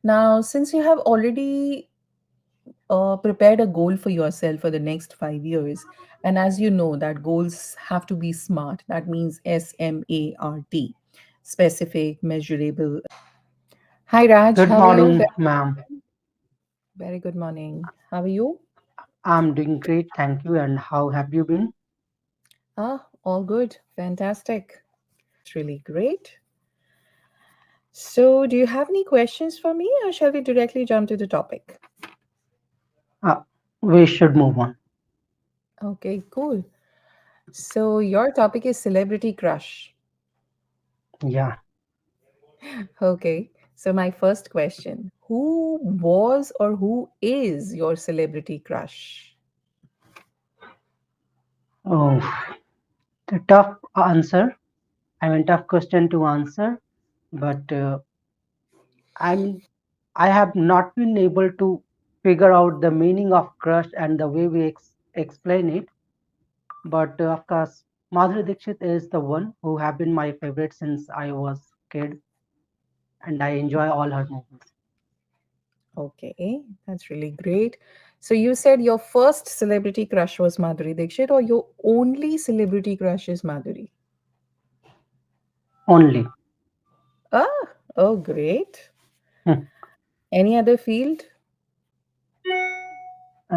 Now, since you have already prepared a goal for yourself for the next 5 years, and as you know, that goals have to be smart. That means SMART, specific, measurable. Hi, Raj. Good How are you? morning, ma'am. Very good morning. How are you? I'm doing great, thank you. And how have you been? All good. Fantastic. Really great. So, do you have any questions for me, or shall we directly jump to the topic? Uh, we should move on. Okay, cool. So, your topic is celebrity crush. Yeah. Okay. So, my first question: who was or who is your celebrity crush? Oh, the tough answer. Tough question to answer. But I'm. I have not been able to figure out the meaning of crush and the way we explain it. But of course, Madhuri Dixit is the one who have been my favorite since I was kid, and I enjoy all her movies. Okay, that's really great. So, you said your first celebrity crush was Madhuri Dixit, or your only celebrity crush is Madhuri? Only. Ah, oh, great. Any other field?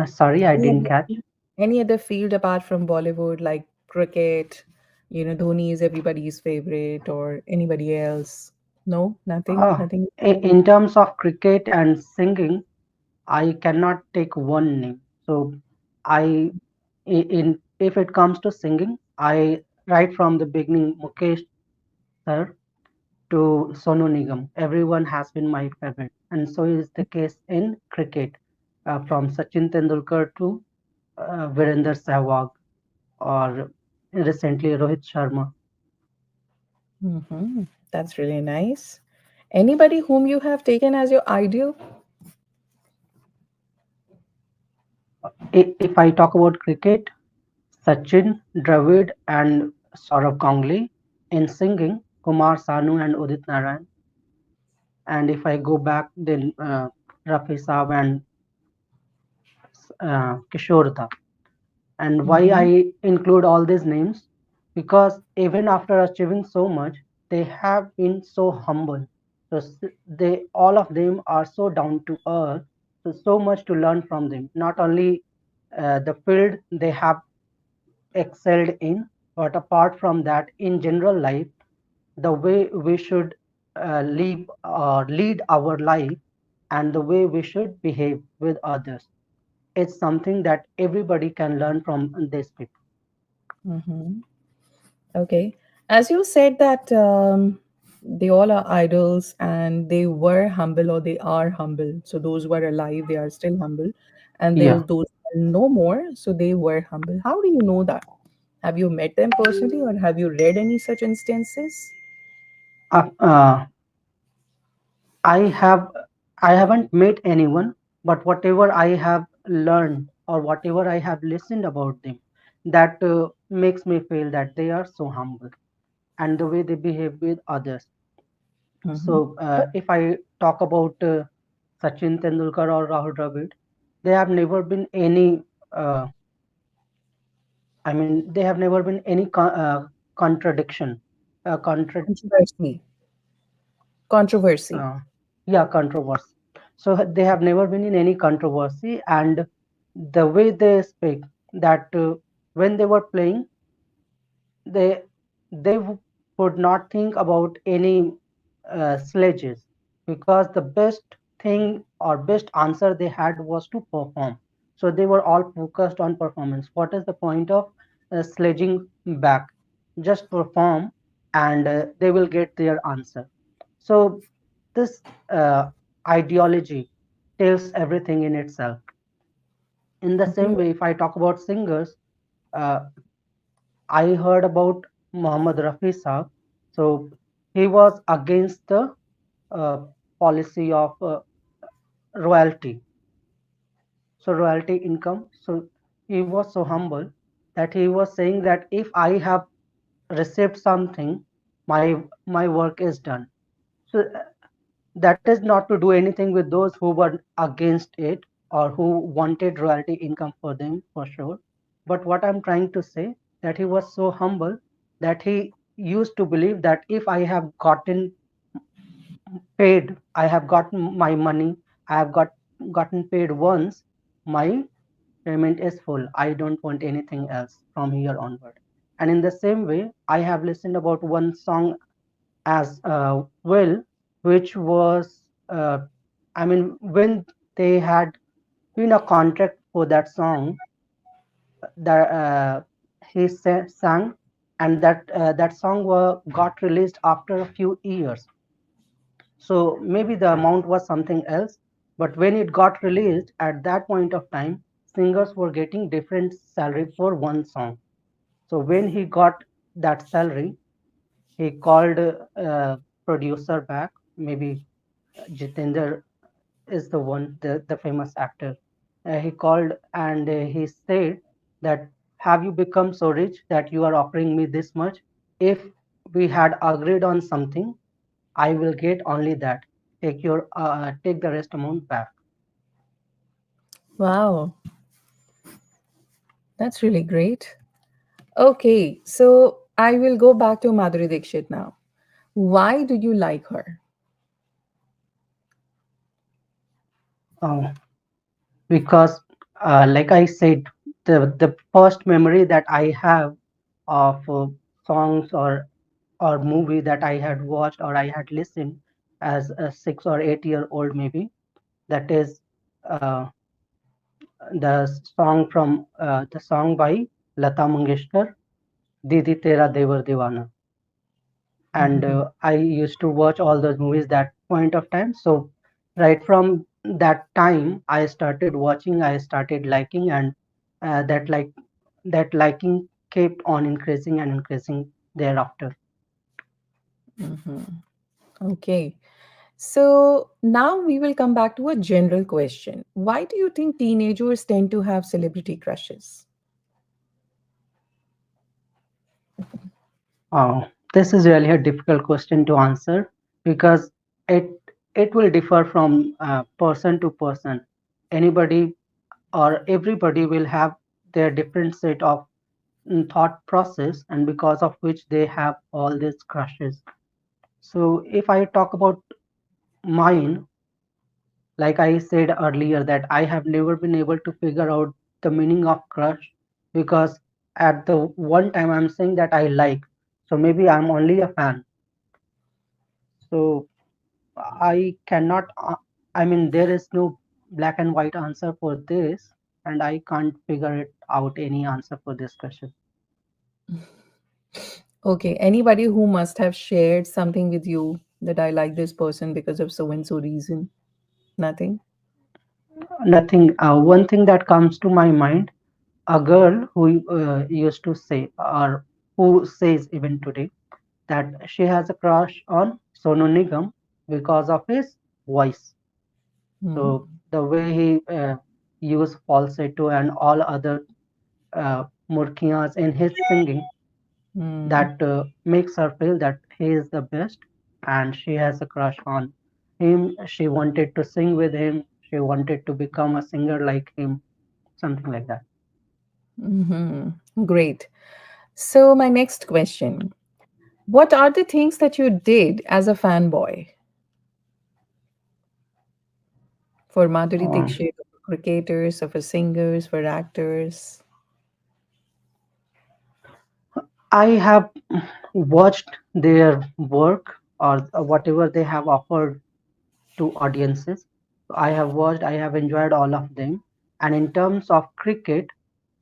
Sorry, I Any didn't other catch. any other field apart from Bollywood, like cricket? Dhoni is everybody's favorite, or anybody else? No, nothing, Uh, nothing. in terms of cricket and singing, I cannot take one name. So I in if it comes to singing, I right from the beginning, Mukesh sir to Sonu Nigam, everyone has been my favorite, and so is the case in cricket, from Sachin Tendulkar to Virender Sehwag or recently Rohit Sharma. Hmm. That's really nice. Anybody whom you have taken as your ideal? If I talk about cricket, Sachin, Dravid, and Saurav Ganguly. In singing, Kumar Sanu and Udit Narayan. And if I go back, then Rafi Saab and Kishore Da. And why Mm-hmm. I include all these names? Because even after achieving so much, they have been so humble. So they all of them are so down to earth. So much to learn from them. Not only the field they have excelled in, but apart from that, in general life, the way we should live or lead our life and the way we should behave with others. It's something that everybody can learn from these people. Mm-hmm. Okay. As you said that they all are idols and they were humble or they are humble. So those who are alive, they are still humble. And Yeah. there's those who are no more, so they were humble. How do you know that? Have you met them personally or have you read any such instances? Uh, uh, I have I haven't met anyone, but whatever I have learned or whatever I have listened about them, that makes me feel that they are so humble and the way they behave with others. Mm-hmm. So, if I talk about Sachin Tendulkar or Rahul Dravid, they have never been any. Uh, they have never been any contradiction, contra- Controversy. Controversy. uh, yeah, controversy. So they have never been in any controversy, and the way they speak, that when they were playing, they would not think about any sledges, because the best thing or best answer they had was to perform. So they were all focused on performance. What is the point of sledging back? Just perform, and they will get their answer. So this ideology tells everything in itself. In the Okay. same way, if I talk about singers, uh, I heard about Muhammad Rafi Saab. So he was against the uh, policy of royalty. So royalty income. So he was so humble that he was saying that if I have received something, my work is done. So That is not to do anything with those who were against it or who wanted royalty income for them for sure. But what I'm trying to say, that he was so humble that he used to believe that if I have gotten paid, I have gotten my money, I have gotten paid once, my payment is full. I don't want anything else from here onward. And in the same way, I have listened about one song as well, which was, I mean, when they had been a contract for that song, that he sang, and that song got released after a few years. So maybe the amount was something else, but when it got released at that point of time, singers were getting different salary for one song. So when he got that salary, he called producer back, maybe Jitendra is the one, the famous actor. He called and he said that, have you become so rich that you are offering me this much? If we had agreed on something, I will get only that. Take the rest amount back. Wow, that's really great. Okay, so I will go back to Madhuri Dixit now. Why do you like her? Uh, because, like I said, the first memory that I have of songs or movie that I had watched or I had listened as a 6 or 8 year old maybe, that is uh, the the song by Lata Mangeshkar, Didi Tera Devar Divana. And Mhm. I used to watch all those movies that point of time. So right from that time, I started watching, I started liking, and that that liking kept on increasing and increasing thereafter. Okay, so now we will come back to a general question. Why do you think teenagers tend to have celebrity crushes? Oh, this is really a difficult question to answer because it it will differ from person to person. Anybody or everybody will have their different set of thought process, and because of which they have all these crushes. So if I talk about mine, like I said earlier, that I have never been able to figure out the meaning of crush, because at the one time I'm saying that I like, so maybe I'm only a fan. So I cannot, I mean, there is no black and white answer for this, and I can't figure it out any answer for this question. Okay, anybody who must have shared something with you that I like this person because of so and so reason? Nothing? Nothing. One thing that comes to my mind, a girl who used to say, or who says even today, that she has a crush on Sonu Nigam because of his voice. Hmm. So the way he use falsetto and all other murkiyas in his singing, Hmm. that makes her feel that he is the best, and she has a crush on him. She wanted to sing with him. She wanted to become a singer like him, something like that. Great. So, my next question: what are the things that you did as a fanboy for Madhuri Um, Dixit, for cricketers, or for singers, for actors? I have watched their work or whatever they have offered to audiences. I have watched, I have enjoyed all of them. And in terms of cricket,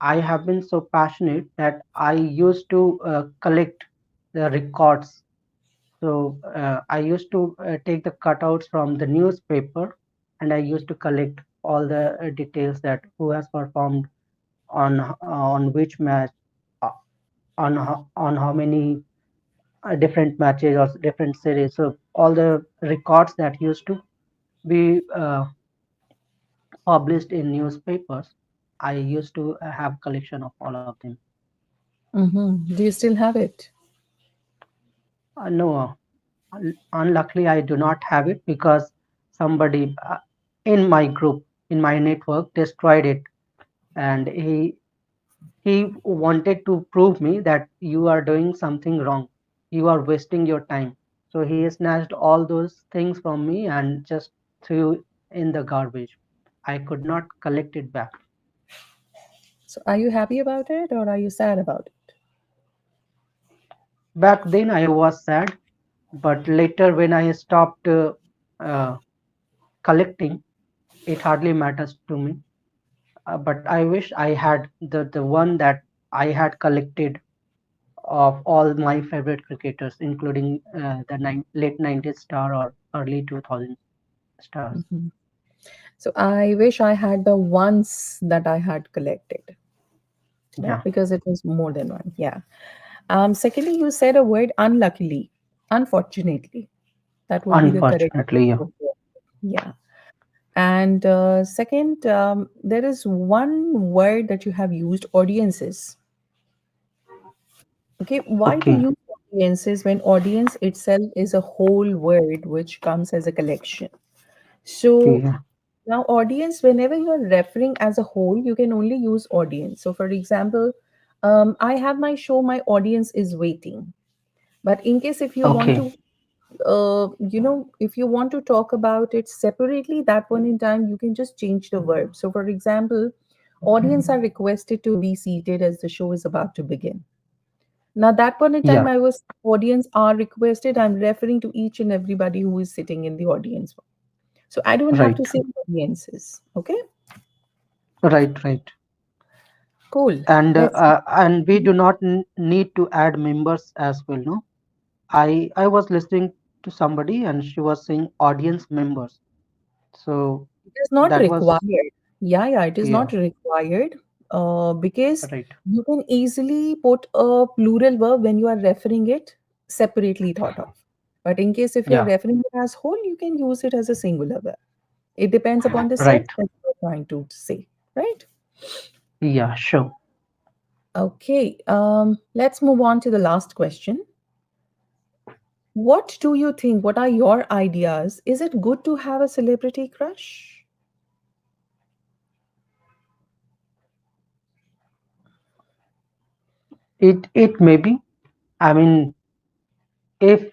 I have been so passionate that I used to collect the records. So I used to take the cutouts from the newspaper, and I used to collect all the details, that who has performed on which match, uh, on how many different matches or different series. So all the records that used to be published in newspapers, I used to have collection of all of them. Do you still have it? No, Unluckily, I do not have it because somebody in my group, in my network, destroyed it, and he wanted to prove me that you are doing something wrong, you are wasting your time. So he snatched all those things from me and just threw in the garbage. I could not collect it back. So are you happy about it or are you sad about it? Back then I was sad, but later when I stopped uh, collecting, it hardly matters to me. But I wish I had the one that I had collected of all my favorite cricketers, including the late 90s star or early 2000s stars. Mhm. So I wish I had the ones that I had collected, right? Yeah, Because it was more than one. Yeah. Secondly, you said a word unluckily, unfortunately. That would be the correct unfortunately, yeah. word. Yeah. And second, there is one word that you have used, audiences. Okay, why to Okay, use audiences when audience itself is a whole word which comes as a collection? So yeah, now audience, whenever you're referring as a whole, you can only use audience. So for example, I have my show, my audience is waiting. But in case if you want okay, to if you want to talk about it separately, that point in time, you can just change the verb. So, for example, audience are requested to be seated as the show is about to begin. Now, that point in time, yeah, I was audience are requested. I'm referring to each and everybody who is sitting in the audience. So, I don't have right, to say audiences. Okay, right. cool. Let's. And we do not need to add members as well, no? I was listening to somebody and she was saying audience members. So It is not that was, required. Yeah, it is yeah, not required because right, you can easily put a plural verb when you are referring it separately thought of. But in case if you are yeah, referring it as whole, you can use it as a singular verb. It depends upon the right, sense that you're trying to say, right? yeah, sure. Okay, let's move on to the last question. What do you think? What are your ideas? Is it good to have a celebrity crush? It may be. I mean, if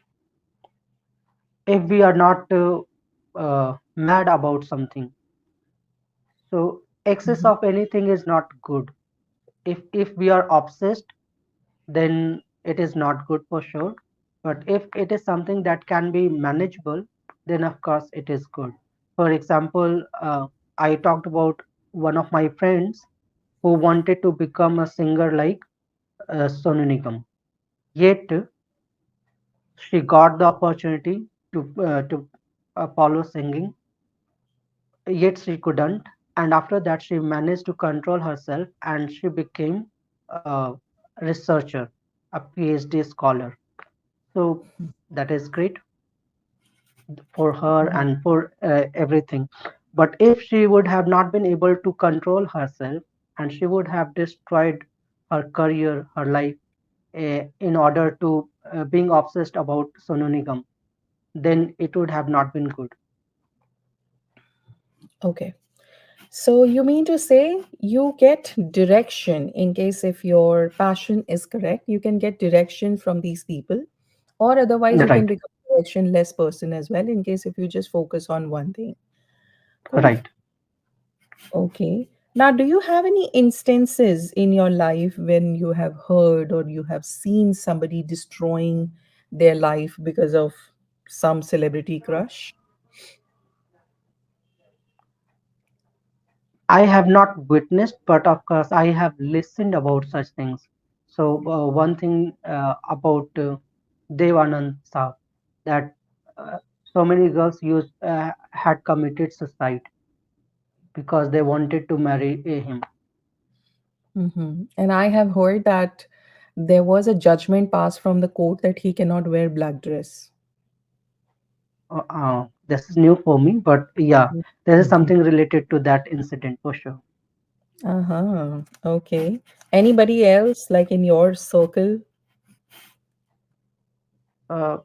we are not mad about something, so excess Mhm. of anything is not good. If we are obsessed, then it is not good for sure. But if it is something that can be manageable, then of course it is good. For example, I talked about one of my friends who wanted to become a singer like Sonu Nigam. Yet she got the opportunity to follow singing, yet she couldn't. And after that, she managed to control herself and she became a researcher, a PhD scholar. So that is great for her Mhm. and for everything. But if she would have not been able to control herself and she would have destroyed her career, her life, in order to being obsessed about Sonu Nigam, then it would have not been good. Okay. So you mean to say you get direction in case if your passion is correct, you can get direction from these people, or otherwise you can Right, become a directionless person as well in case if you just focus on one thing. Cool. right. Okay. Now, do you have any instances in your life when you have heard or you have seen somebody destroying their life because of some celebrity crush? I have not witnessed, but of course, I have listened about such things. So, one thing about Dev Anand Saab, that so many girls had committed suicide because they wanted to marry him. And I have heard that there was a judgment passed from the court that he cannot wear black dress. This is new for me, but yeah, there is Mhm. something related to that incident for sure. Uh-huh. Okay. Anybody else like in your circle?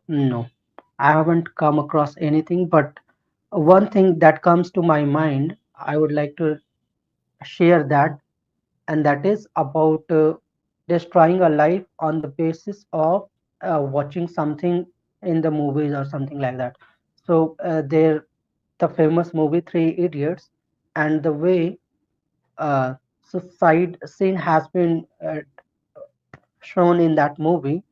No. I haven't come across anything, but one thing that comes to my mind, I would like to share that, and that is about destroying a life on the basis of watching something in the movies or something like that. So there, the famous movie Three Idiots, and the way suicide scene has been shown in that movie.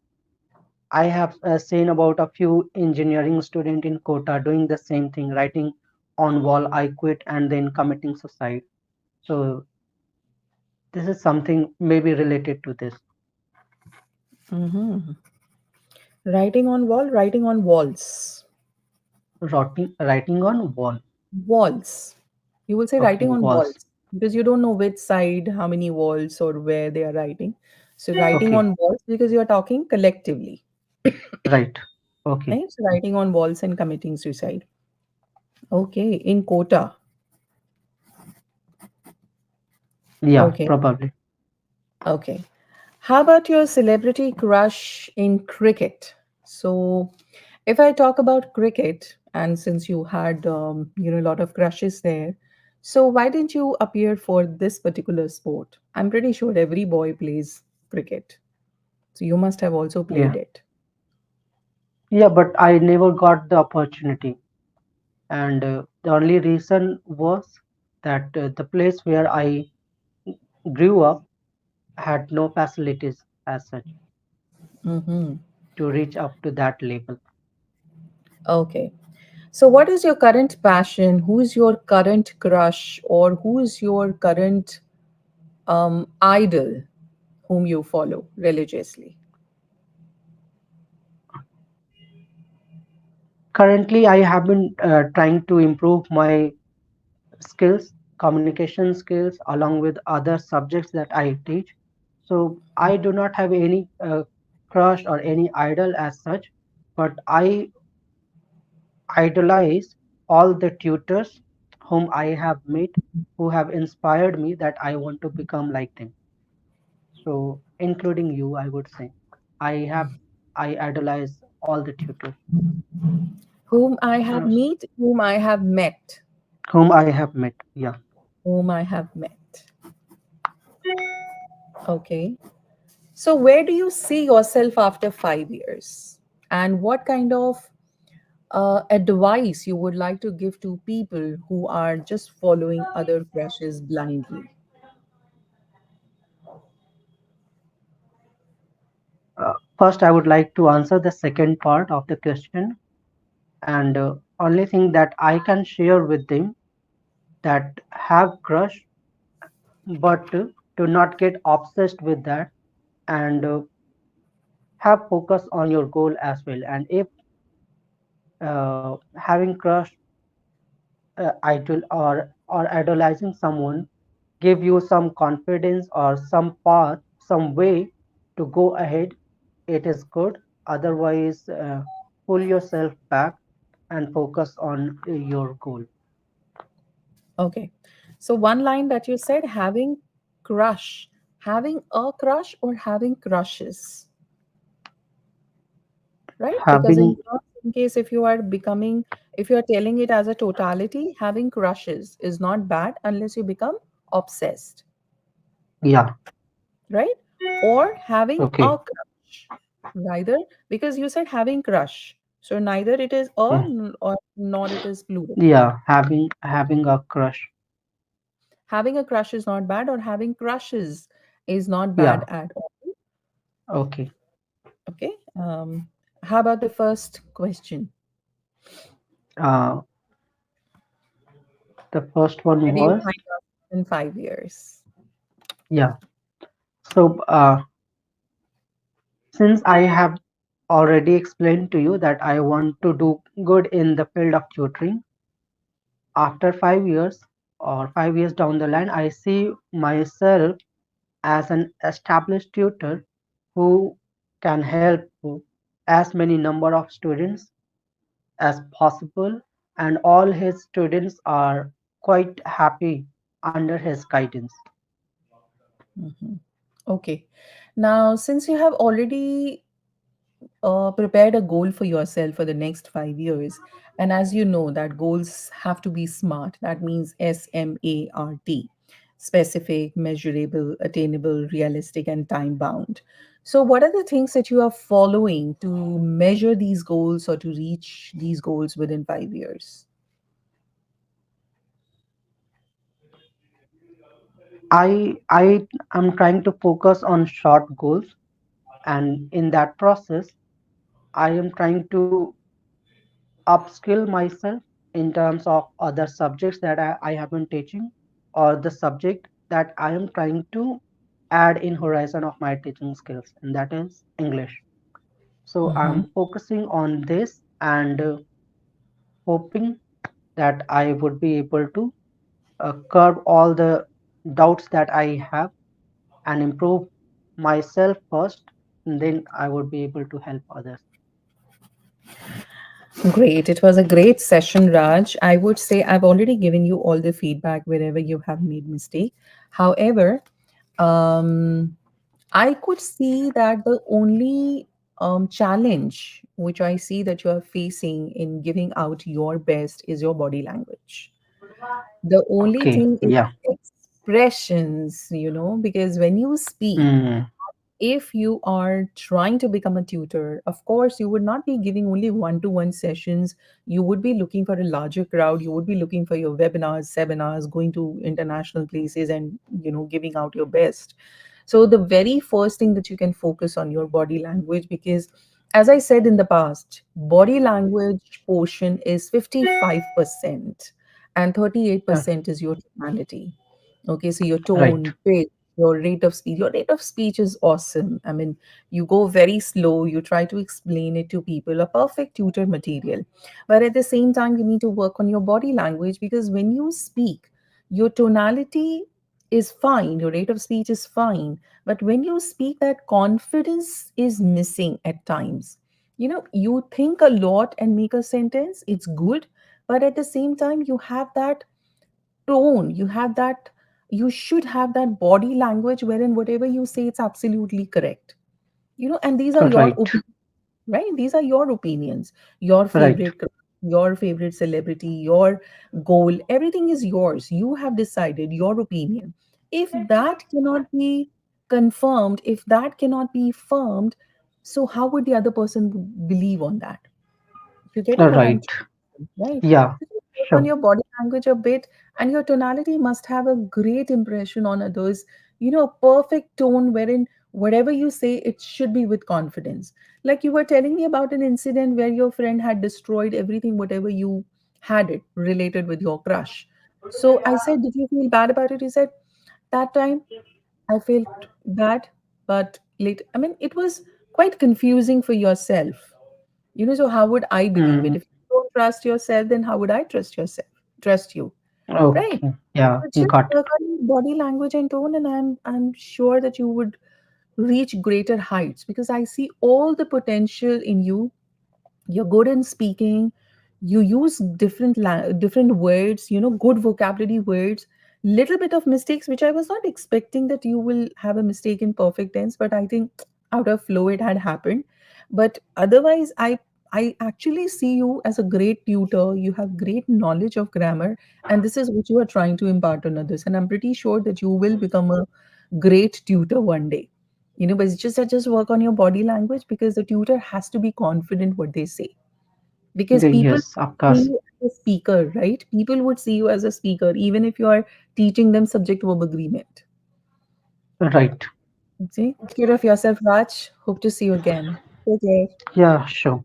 I have seen about a few engineering student in Kota doing the same thing, writing on wall "I quit" and then committing suicide. So this is something maybe related to this. Hmm. Writing on wall, writing on walls. Writing on wall. Walls. You will say Okay, writing on walls. walls because you don't know which side, how many walls, or where they are writing. So, writing Okay, on walls because you are talking collectively, right. Okay, right? So, writing on walls and committing suicide. Okay, in quota. yeah, Okay, probably. okay. How about your celebrity crush in cricket? So, if I talk about cricket, and since you had a lot of crushes there, so why didn't you appear for this particular sport? I'm pretty sure every boy plays cricket, so you must have also played Yeah, it. yeah, but I never got the opportunity, and the only reason was that the place where I grew up had no facilities as such Mm-hmm. to reach up to that level. Okay. So, what is your current passion? Who is your current crush, or who is your current idol whom you follow religiously? Currently, I have been trying to improve my skills, communication skills, along with other subjects that I teach. So I do not have any crush or any idol as such, but I idolize all the tutors whom I have met, who have inspired me that I want to become like them. So including you, I would say. I have I idolize all the tutors Whom I have uh, met, whom I have met, whom I have met. Yeah. whom I have met. Okay. So, where do you see yourself after 5 years? And what kind of advice you would like to give to people who are just following other crushes blindly? First, I would like to answer the second part of the question. And only thing that I can share with them, that have crush, but do not get obsessed with that, and have focus on your goal as well. And if having crush, idol, or idolizing someone give you some confidence or some path, some way to go ahead, it is good. Otherwise, pull yourself back and focus on your goal. Okay. So, one line that you said, having crush, having a crush or having crushes, right? Because Having, in case if you are becoming, if you are telling it as a totality, having crushes is not bad unless you become obsessed, yeah, right? Or having okay. a crush, neither, because you said having crush. So neither it is a Mm. or nor it is plural. Yeah, having a crush. Having a crush is not bad, or having crushes is not bad Yeah, at all. okay. Okay. How about the first question? Uh, the first Where one do you was, find yourself in 5 years? yeah. So since I have already explained to you that I want to do good in the field of tutoring, after 5 years or 5 years down the line, I see myself as an established tutor who can help as many number of students as possible, and all his students are quite happy under his guidance. Mhm. Okay. Now, since you have already prepared a goal for yourself for the next 5 years. And as you know, that goals have to be SMART. That means SMART: specific, measurable, attainable, realistic, and time bound. So, what are the things that you are following to measure these goals or to reach these goals within 5 years? I am trying to focus on short goals, and in that process, I am trying to upskill myself in terms of other subjects that I have been teaching, or the subject that I am trying to add in horizon of my teaching skills, and that is English. So Mhm. I'm focusing on this and hoping that I would be able to curb all the doubts that I have and improve myself first, and then I would be able to help others. Great. It was a great session, Raj. I would say I've already given you all the feedback wherever you have made mistake. However, um, I could see that the only challenge which I see that you are facing in giving out your best is your body language. The only Okay, thing is yeah. expressions, because when you speak, Mm, if you are trying to become a tutor, of course, you would not be giving only one-to-one sessions. You would be looking for a larger crowd. You would be looking for your webinars, seminars, going to international places and, giving out your best. So the very first thing that you can focus on your body language, because as I said in the past, body language portion is 55% and uh, 38% is your tonality. Okay, so your right, tone, pitch, your rate of speech. Your rate of speech is awesome. I mean, you go very slow, you try to explain it to people, a perfect tutor material. But at the same time, you need to work on your body language because when you speak, your tonality is fine, your rate of speech is fine. But when you speak, that confidence is missing at times. You think a lot and make a sentence, it's good. But at the same time, you have that tone, you should have that body language wherein whatever you say, it's absolutely correct. And these are your right, opinions, right? These are your opinions, your right, favorite your favorite celebrity, your goal, everything is yours. You have decided your opinion. If that cannot be confirmed, if that cannot be firmed, so how would the other person believe on that? You're getting what I'm right. trying, right? Yeah, So just work on sure. your body language a bit, and your tonality must have a great impression on others. A perfect tone wherein whatever you say, it should be with confidence. Like you were telling me about an incident where your friend had destroyed everything, whatever you had it related with your crush. So I said, "Did you feel bad about it?" He said, "That time I felt bad, but late. I mean, it was quite confusing for yourself. So how would I believe it? Mm, If you don't trust yourself, then how would I trust you, right? okay, yeah, So just got work on your body language and tone, and I'm sure that you would reach greater heights because I see all the potential in you. You're good in speaking. You use different words, good vocabulary words. Little bit of mistakes which I was not expecting that you will have a mistake in perfect tense, but I think out of flow it had happened. But otherwise, I actually see you as a great tutor. You have great knowledge of grammar, and this is what you are trying to impart on others, and I'm pretty sure that you will become a great tutor one day. But it's just that just work on your body language because the tutor has to be confident what they say. Because people yes, of see course. you as a speaker, right? People would see you as a speaker, even if you are teaching them subject verb agreement. Right. See? Take care of yourself, Raj. Hope to see you again. Take care. Yeah, sure.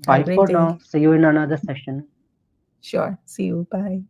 Have a Bye great for day. now. See you in another session. Sure. See you. Bye.